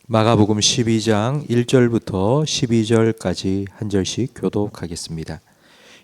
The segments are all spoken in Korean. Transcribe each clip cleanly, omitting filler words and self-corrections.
마가복음 12장 1절부터 12절까지 한 절씩 교독하겠습니다.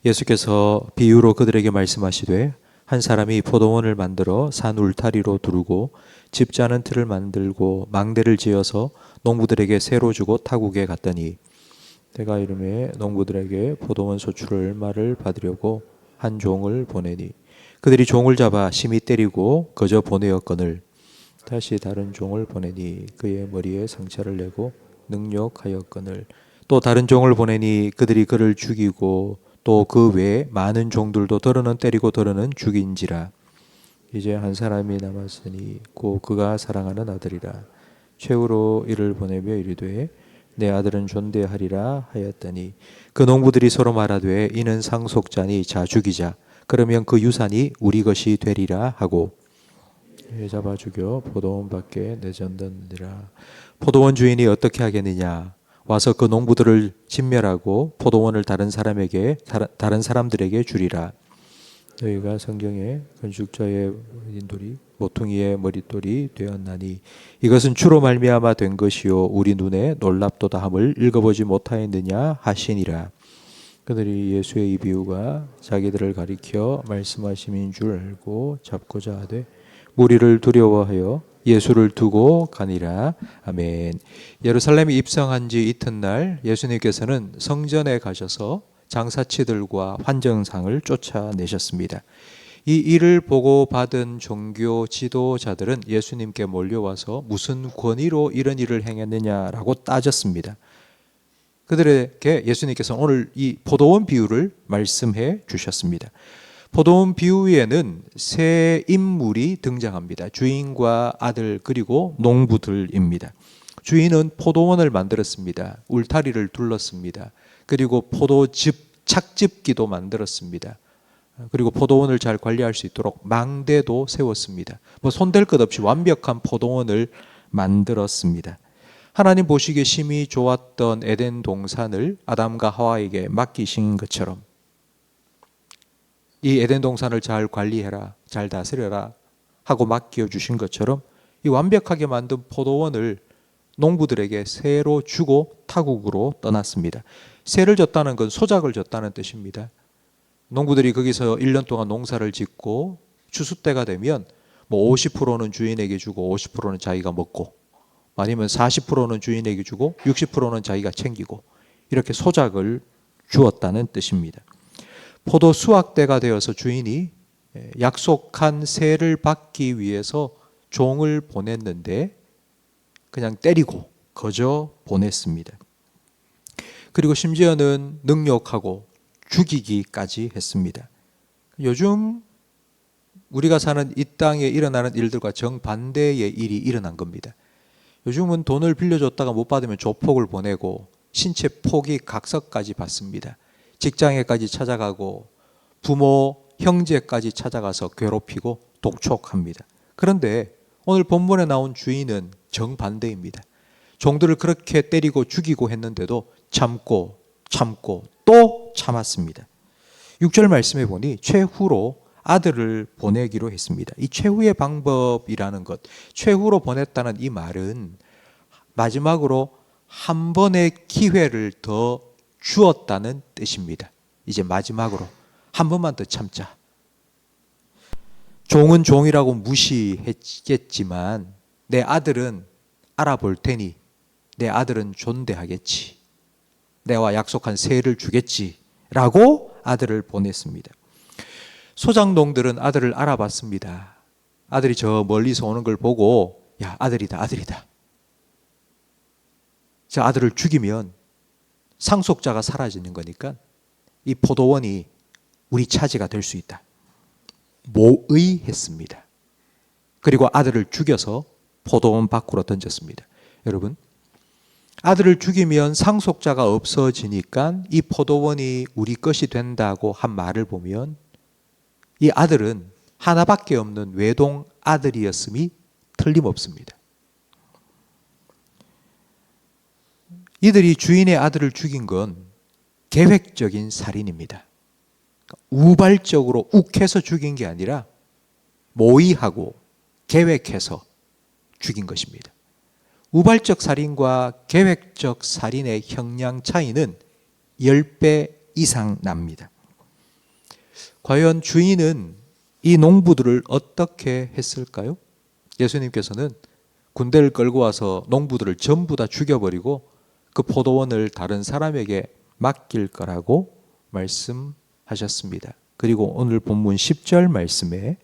예수께서 비유로 그들에게 말씀하시되 한 사람이 포도원을 만들어 산 울타리로 두르고 집 짜는 틀을 만들고 망대를 지어서 농부들에게 새로 주고 타국에 갔더니 때가 이르매 농부들에게 포도원 소출을 얼마를 받으려고 한 종을 보내니 그들이 종을 잡아 심히 때리고 거저 보내었거늘 다시 다른 종을 보내니 그의 머리에 상처를 내고 능욕하였거늘 또 다른 종을 보내니 그들이 그를 죽이고 또 그 외에 많은 종들도 더러는 때리고 더러는 죽인지라. 이제 한 사람이 남았으니 곧 그가 사랑하는 아들이라. 최후로 이를 보내며 이르되 내 아들은 존대하리라 하였더니 그 농부들이 서로 말하되 이는 상속자니 자 죽이자 그러면 그 유산이 우리 것이 되리라 하고 잡아 죽여 포도원 밖에 내던지니라. 포도원 주인이 어떻게 하겠느냐? 와서 그 농부들을 진멸하고 포도원을 다른 사람들에게 주리라. 너희가 성경에 건축자의 돌이 모퉁이의 머릿돌이 되었나니 이것은 주로 말미암아 된 것이요 우리 눈에 놀랍도다함을 읽어보지 못하였느냐 하시니라. 그들이 예수의 이 비유가 자기들을 가리켜 말씀하심인 줄 알고 잡고자 하되 무리를 두려워하여 예수를 두고 가니라. 아멘. 예루살렘에 입성한 지 이튿날 예수님께서는 성전에 가셔서 장사치들과 환정상을 쫓아내셨습니다. 이 일을 보고 받은 종교 지도자들은 예수님께 몰려와서 무슨 권위로 이런 일을 행했느냐라고 따졌습니다. 그들에게 예수님께서 오늘 이 포도원 비유를 말씀해 주셨습니다. 포도원 비유에는 세 인물이 등장합니다. 주인과 아들 그리고 농부들입니다. 주인은 포도원을 만들었습니다. 울타리를 둘렀습니다. 그리고 포도즙 착즙기도 만들었습니다. 그리고 포도원을 잘 관리할 수 있도록 망대도 세웠습니다. 손댈 것 없이 완벽한 포도원을 만들었습니다. 하나님 보시기에 심히 좋았던 에덴 동산을 아담과 하와에게 맡기신 것처럼 이 에덴 동산을 잘 관리해라, 잘 다스려라 하고 맡겨주신 것처럼 이 완벽하게 만든 포도원을 농부들에게 새로 주고 타국으로 떠났습니다. 새를 줬다는 건 소작을 줬다는 뜻입니다. 농부들이 거기서 1년 동안 농사를 짓고 추수 때가 되면 50%는 주인에게 주고 50%는 자기가 먹고 아니면 40%는 주인에게 주고 60%는 자기가 챙기고 이렇게 소작을 주었다는 뜻입니다. 포도 수확 때가 되어서 주인이 약속한 세를 받기 위해서 종을 보냈는데 그냥 때리고 거저 보냈습니다. 그리고 심지어는 능욕하고 죽이기까지 했습니다. 요즘 우리가 사는 이 땅에 일어나는 일들과 정반대의 일이 일어난 겁니다. 요즘은 돈을 빌려줬다가 못 받으면 조폭을 보내고 신체 포기 각서까지 받습니다. 직장에까지 찾아가고 부모, 형제까지 찾아가서 괴롭히고 독촉합니다. 그런데 오늘 본문에 나온 주인은 정반대입니다. 종들을 그렇게 때리고 죽이고 했는데도 참고 또 참았습니다. 6절 말씀해 보니 최후로 아들을 보내기로 했습니다. 이 최후의 방법이라는 것, 최후로 보냈다는 이 말은 마지막으로 한 번의 기회를 더 주었다는 뜻입니다. 이제 마지막으로 한 번만 더 참자. 종은 종이라고 무시했겠지만 내 아들은 알아볼 테니 내 아들은 존대하겠지. 내와 약속한 세를 주겠지. 라고 아들을 보냈습니다. 소작농들은 아들을 알아봤습니다. 아들이 저 멀리서 오는 걸 보고 야, 아들이다. 저 아들을 죽이면 상속자가 사라지는 거니까 이 포도원이 우리 차지가 될 수 있다. 모의했습니다. 그리고 아들을 죽여서 포도원 밖으로 던졌습니다. 여러분, 아들을 죽이면 상속자가 없어지니까 이 포도원이 우리 것이 된다고 한 말을 보면 이 아들은 하나밖에 없는 외동 아들이었음이 틀림없습니다. 이들이 주인의 아들을 죽인 건 계획적인 살인입니다. 우발적으로 욱해서 죽인 게 아니라 모의하고 계획해서 죽인 것입니다. 우발적 살인과 계획적 살인의 형량 차이는 10배 이상 납니다. 과연 주인은 이 농부들을 어떻게 했을까요? 예수님께서는 군대를 끌고 와서 농부들을 전부 다 죽여버리고 그 포도원을 다른 사람에게 맡길 거라고 말씀하셨습니다. 그리고 오늘 본문 10절 말씀에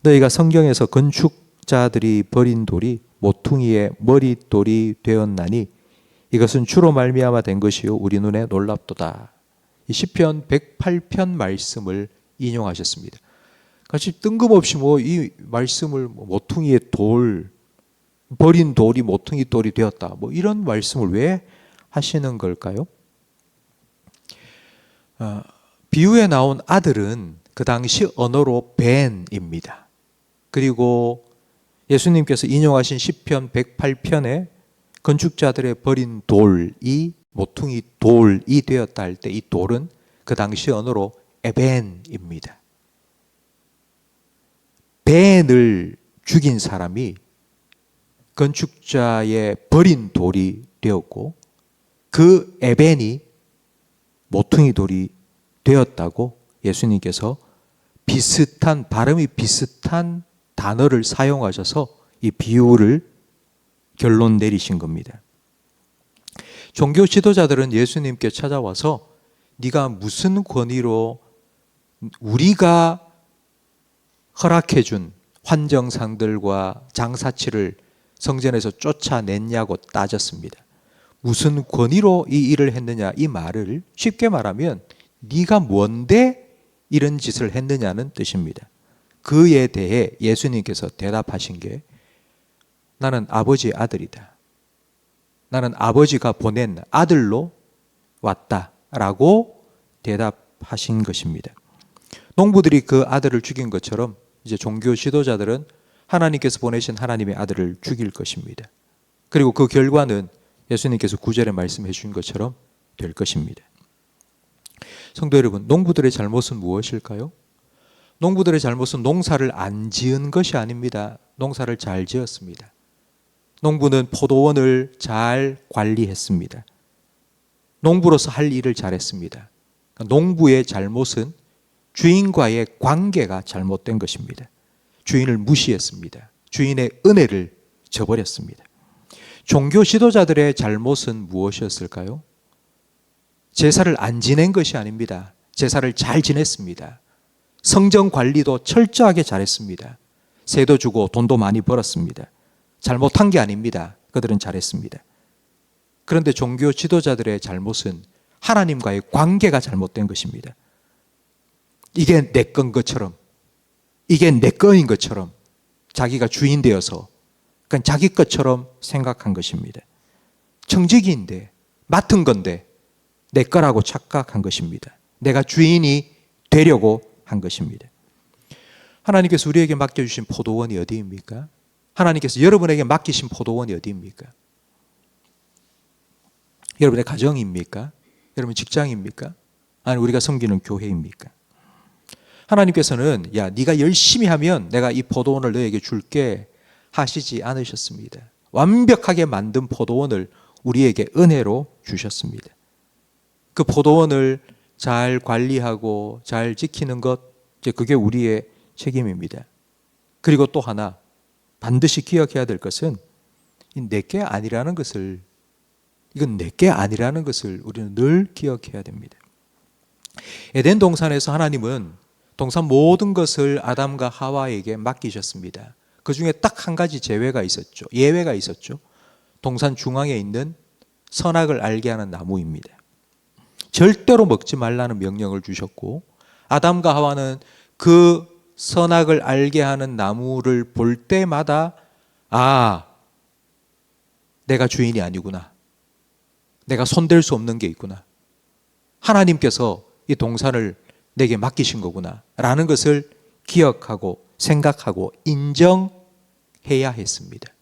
너희가 성경에서 건축자들이 버린 돌이 모퉁이의 머릿돌이 되었나니 이것은 주로 말미암아 된 것이요 우리 눈에 놀랍도다. 이 시편 108편 말씀을 인용하셨습니다. 같이 뜬금없이 이 말씀을 모퉁이의 돌, 버린 돌이 모퉁이 돌이 되었다. 이런 말씀을 왜 하시는 걸까요? 비유에 나온 아들은 그 당시 언어로 벤입니다. 그리고 예수님께서 인용하신 시편 108편에 건축자들의 버린 돌이 모퉁이 돌이 되었다 할 때 이 돌은 그 당시 언어로 에벤입니다. 벤을 죽인 사람이 건축자의 버린 돌이 되었고 그 에벤이 모퉁이 돌이 되었다고 예수님께서 비슷한 발음이 비슷한 단어를 사용하셔서 이 비유를 결론 내리신 겁니다. 종교 지도자들은 예수님께 찾아와서 네가 무슨 권위로 우리가 허락해준 환정상들과 장사치를 성전에서 쫓아냈냐고 따졌습니다. 무슨 권위로 이 일을 했느냐 이 말을 쉽게 말하면 네가 뭔데 이런 짓을 했느냐는 뜻입니다. 그에 대해 예수님께서 대답하신 게 나는 아버지의 아들이다. 나는 아버지가 보낸 아들로 왔다라고 대답하신 것입니다. 농부들이 그 아들을 죽인 것처럼 이제 종교 지도자들은 하나님께서 보내신 하나님의 아들을 죽일 것입니다. 그리고 그 결과는 예수님께서 9절에 말씀해 주신 것처럼 될 것입니다. 성도 여러분, 농부들의 잘못은 무엇일까요? 농부들의 잘못은 농사를 안 지은 것이 아닙니다. 농사를 잘 지었습니다. 농부는 포도원을 잘 관리했습니다. 농부로서 할 일을 잘했습니다. 농부의 잘못은 주인과의 관계가 잘못된 것입니다. 주인을 무시했습니다. 주인의 은혜를 저버렸습니다. 종교 지도자들의 잘못은 무엇이었을까요? 제사를 안 지낸 것이 아닙니다. 제사를 잘 지냈습니다. 성전 관리도 철저하게 잘했습니다. 세도 주고 돈도 많이 벌었습니다. 잘못한 게 아닙니다. 그들은 잘했습니다. 그런데 종교 지도자들의 잘못은 하나님과의 관계가 잘못된 것입니다. 이게 내 건 것처럼, 이게 내 거인 것처럼 자기가 주인 되어서 그러니까 자기 것처럼 생각한 것입니다. 청지기인데, 맡은 건데 내 거라고 착각한 것입니다. 내가 주인이 되려고 한 것입니다. 하나님께서 우리에게 맡겨주신 포도원이 어디입니까? 하나님께서 여러분에게 맡기신 포도원이 어디입니까? 여러분의 가정입니까? 여러분 직장입니까? 아니면 우리가 섬기는 교회입니까? 하나님께서는 야, 네가 열심히 하면 내가 이 포도원을 너에게 줄게 하시지 않으셨습니다. 완벽하게 만든 포도원을 우리에게 은혜로 주셨습니다. 그 포도원을 잘 관리하고 잘 지키는 것, 그게 우리의 책임입니다. 그리고 또 하나 반드시 기억해야 될 것은 내게 아니라는 것을, 이건 내게 아니라는 것을 우리는 늘 기억해야 됩니다. 에덴 동산에서 하나님은 동산 모든 것을 아담과 하와에게 맡기셨습니다. 그 중에 딱 한 가지 제외가 있었죠. 예외가 있었죠. 동산 중앙에 있는 선악을 알게 하는 나무입니다. 절대로 먹지 말라는 명령을 주셨고 아담과 하와는 그 선악을 알게 하는 나무를 볼 때마다 아, 내가 주인이 아니구나. 내가 손댈 수 없는 게 있구나. 하나님께서 이 동산을 내게 맡기신 거구나 라는 것을 기억하고 생각하고 인정해야 했습니다.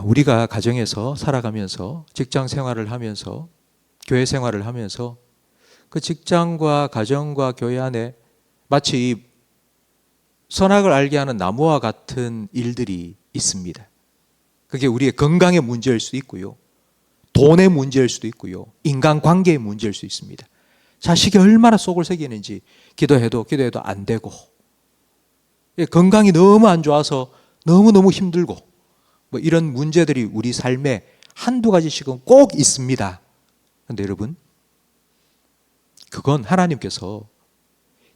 우리가 가정에서 살아가면서 직장 생활을 하면서 교회 생활을 하면서 그 직장과 가정과 교회 안에 마치 이 선악을 알게 하는 나무와 같은 일들이 있습니다. 그게 우리의 건강의 문제일 수도 있고요. 돈의 문제일 수도 있고요. 인간관계의 문제일 수 있습니다. 자식이 얼마나 속을 새기는지 기도해도 안 되고, 건강이 너무 안 좋아서 너무너무 힘들고, 뭐 이런 문제들이 우리 삶에 한두 가지씩은 꼭 있습니다. 그런데 여러분, 그건 하나님께서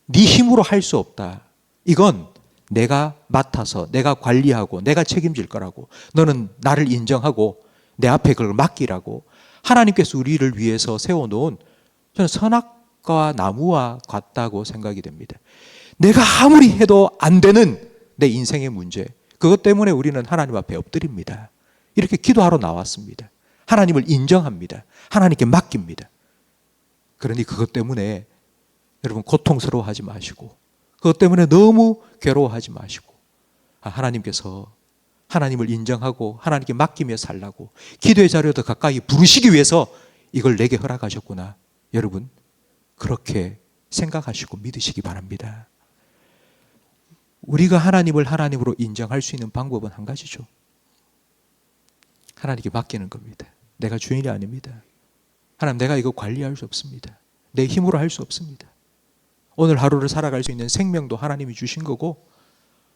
네 힘으로 할 수 없다. 이건 내가 맡아서 내가 관리하고 내가 책임질 거라고, 너는 나를 인정하고 내 앞에 그걸 맡기라고 하나님께서 우리를 위해서 세워놓은, 저는 선악과 나무와 같다고 생각이 됩니다. 내가 아무리 해도 안 되는 내 인생의 문제, 그것 때문에 우리는 하나님 앞에 엎드립니다. 이렇게 기도하러 나왔습니다. 하나님을 인정합니다. 하나님께 맡깁니다. 그러니 그것 때문에 여러분 고통스러워하지 마시고, 그것 때문에 너무 괴로워하지 마시고, 하나님께서 하나님을 인정하고 하나님께 맡기며 살라고 기도의 자리에 더 가까이 부르시기 위해서 이걸 내게 허락하셨구나. 여러분 그렇게 생각하시고 믿으시기 바랍니다. 우리가 하나님을 하나님으로 인정할 수 있는 방법은 한 가지죠. 하나님께 맡기는 겁니다. 내가 주인이 아닙니다. 하나님, 내가 이거 관리할 수 없습니다. 내 힘으로 할 수 없습니다. 오늘 하루를 살아갈 수 있는 생명도 하나님이 주신 거고,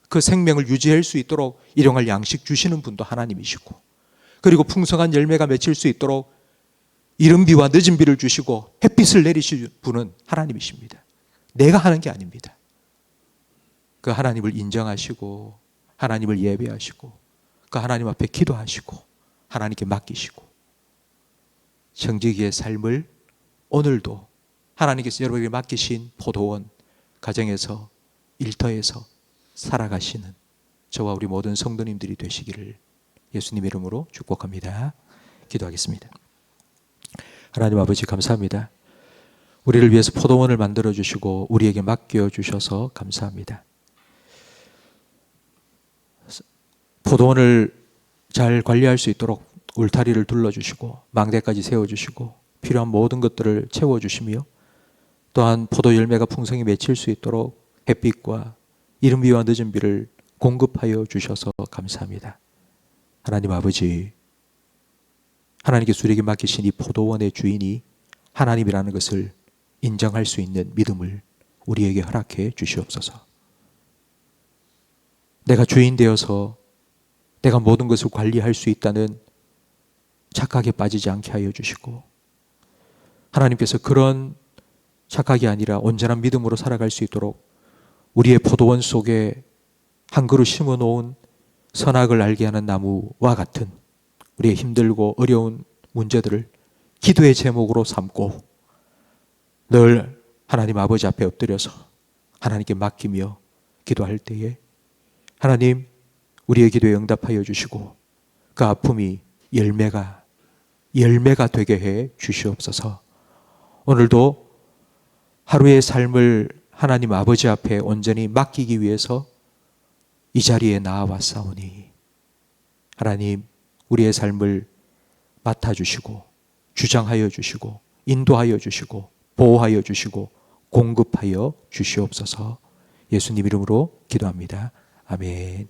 그 생명을 유지할 수 있도록 일용할 양식 주시는 분도 하나님이시고, 그리고 풍성한 열매가 맺힐 수 있도록 이른 비와 늦은 비를 주시고 햇빛을 내리시는 분은 하나님이십니다. 내가 하는 게 아닙니다. 그 하나님을 인정하시고 하나님을 예배하시고 그 하나님 앞에 기도하시고 하나님께 맡기시고, 정직의 삶을 오늘도 하나님께서 여러분에게 맡기신 포도원 가정에서, 일터에서 살아가시는 저와 우리 모든 성도님들이 되시기를 예수님 이름으로 축복합니다. 기도하겠습니다. 하나님 아버지, 감사합니다. 우리를 위해서 포도원을 만들어 주시고 우리에게 맡겨 주셔서 감사합니다. 포도원을 잘 관리할 수 있도록 울타리를 둘러주시고 망대까지 세워주시고 필요한 모든 것들을 채워주시며, 또한 포도 열매가 풍성히 맺힐 수 있도록 햇빛과 이른 비와 늦은 비를 공급하여 주셔서 감사합니다. 하나님 아버지, 하나님께서 우리에게 맡기신 이 포도원의 주인이 하나님이라는 것을 인정할 수 있는 믿음을 우리에게 허락해 주시옵소서. 내가 주인 되어서 내가 모든 것을 관리할 수 있다는 착각에 빠지지 않게 하여 주시고, 하나님께서 그런 착각이 아니라 온전한 믿음으로 살아갈 수 있도록 우리의 포도원 속에 한 그루 심어 놓은 선악을 알게 하는 나무와 같은 우리의 힘들고 어려운 문제들을 기도의 제목으로 삼고 늘 하나님 아버지 앞에 엎드려서 하나님께 맡기며 기도할 때에 하나님, 우리의 기도에 응답하여 주시고 그 아픔이 열매가 되게 해 주시옵소서. 오늘도 하루의 삶을 하나님 아버지 앞에 온전히 맡기기 위해서 이 자리에 나와왔사오니, 하나님, 우리의 삶을 맡아주시고 주장하여 주시고 인도하여 주시고 보호하여 주시고 공급하여 주시옵소서. 예수님 이름으로 기도합니다. 아멘.